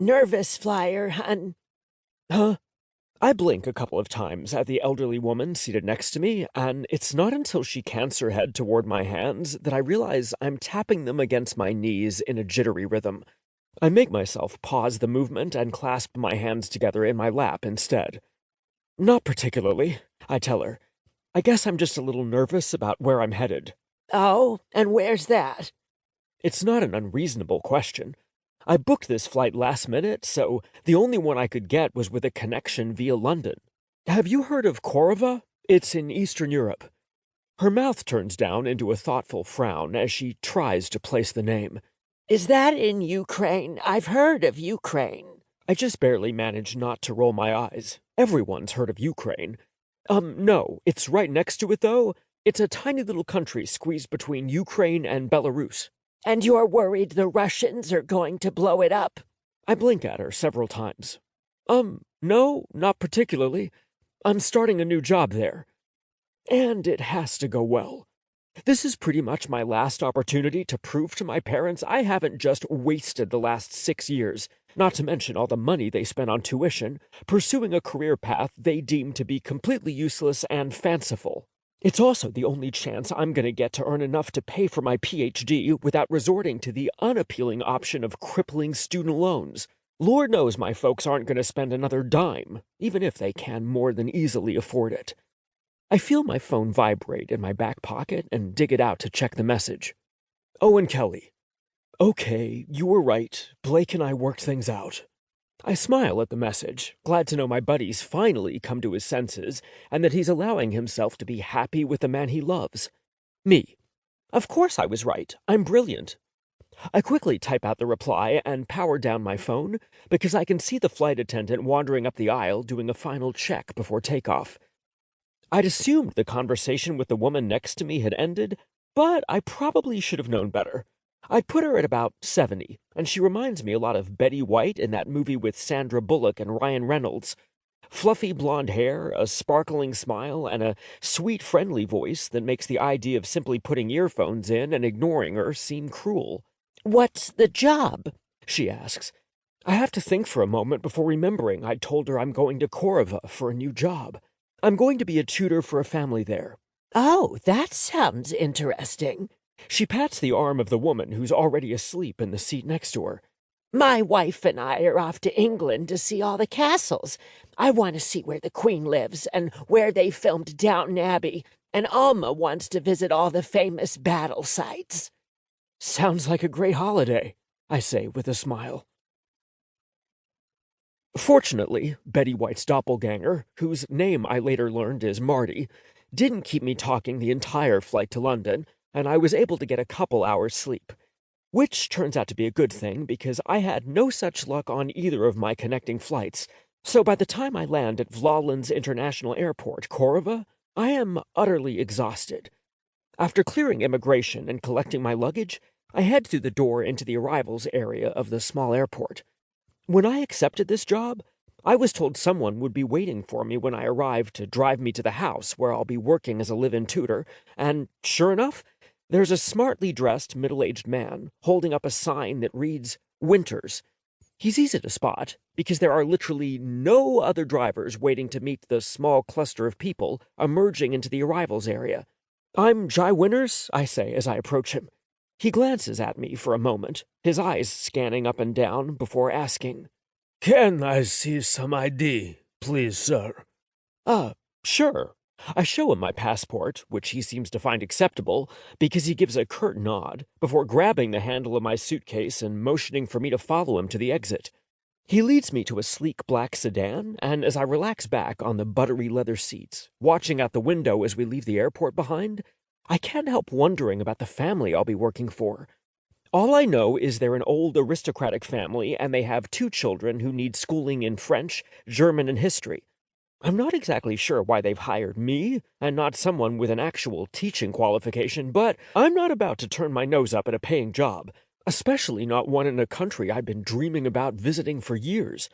Nervous flyer, hun. Huh? I blink a couple of times at the elderly woman seated next to me, and it's not until she cants her head toward my hands that I realize I'm tapping them against my knees in a jittery rhythm. I make myself pause the movement and clasp my hands together in my lap instead. Not particularly, I tell her. I guess I'm just a little nervous about where I'm headed. Oh, and where's that? It's not an unreasonable question. I booked this flight last minute, so the only one I could get was with a connection via London. Have you heard of Korova? It's in Eastern Europe. Her mouth turns down into a thoughtful frown as she tries to place the name. Is that in Ukraine? I've heard of Ukraine. I just barely manage not to roll my eyes. Everyone's heard of Ukraine. No, it's right next to it, though. It's a tiny little country squeezed between Ukraine and Belarus. And you're worried the Russians are going to blow it up? I blink at her several times. No, not particularly. I'm starting a new job there. And it has to go well. This is pretty much my last opportunity to prove to my parents I haven't just wasted the last 6 years, not to mention all the money they spent on tuition, pursuing a career path they deem to be completely useless and fanciful. It's also the only chance I'm going to get to earn enough to pay for my PhD without resorting to the unappealing option of crippling student loans. Lord knows my folks aren't going to spend another dime, even if they can more than easily afford it. I feel my phone vibrate in my back pocket and dig it out to check the message. Owen Kelly. Okay, you were right. Blake and I worked things out. I smile at the message, glad to know my buddy's finally come to his senses and that he's allowing himself to be happy with the man he loves. Me. Of course I was right. I'm brilliant. I quickly type out the reply and power down my phone because I can see the flight attendant wandering up the aisle doing a final check before takeoff. I'd assumed the conversation with the woman next to me had ended, but I probably should have known better. I'd put her at about 70, and she reminds me a lot of Betty White in that movie with Sandra Bullock and Ryan Reynolds. Fluffy blonde hair, a sparkling smile, and a sweet, friendly voice that makes the idea of simply putting earphones in and ignoring her seem cruel. What's the job? She asks. I have to think for a moment before remembering I'd told her I'm going to Korova for a new job. I'm going to be a tutor for a family there. Oh, that sounds interesting. She pats the arm of the woman who's already asleep in the seat next to her. My wife and I are off to England to see all the castles. I want to see where the Queen lives and where they filmed Downton Abbey, and Alma wants to visit all the famous battle sites. Sounds like a great holiday, I say with a smile. Fortunately, Betty White's doppelganger, whose name I later learned is Marty, didn't keep me talking the entire flight to London, and I was able to get a couple hours' sleep. Which turns out to be a good thing because I had no such luck on either of my connecting flights, so by the time I land at Vlodlin's International Airport, Korova, I am utterly exhausted. After clearing immigration and collecting my luggage, I head through the door into the arrivals area of the small airport. When I accepted this job, I was told someone would be waiting for me when I arrived to drive me to the house where I'll be working as a live-in tutor, and sure enough, there's a smartly dressed middle-aged man holding up a sign that reads, Winters. He's easy to spot, because there are literally no other drivers waiting to meet the small cluster of people emerging into the arrivals area. I'm Jai Winters, I say as I approach him. He glances at me for a moment, his eyes scanning up and down before asking, Can I see some ID, please, sir? Sure. I show him my passport, which he seems to find acceptable, because he gives a curt nod before grabbing the handle of my suitcase and motioning for me to follow him to the exit. He leads me to a sleek black sedan, and as I relax back on the buttery leather seats, watching out the window as we leave the airport behind, I can't help wondering about the family I'll be working for. All I know is they're an old aristocratic family, and they have 2 children who need schooling in French, German, and history. I'm not exactly sure why they've hired me, and not someone with an actual teaching qualification, but I'm not about to turn my nose up at a paying job, especially not one in a country I've been dreaming about visiting for years.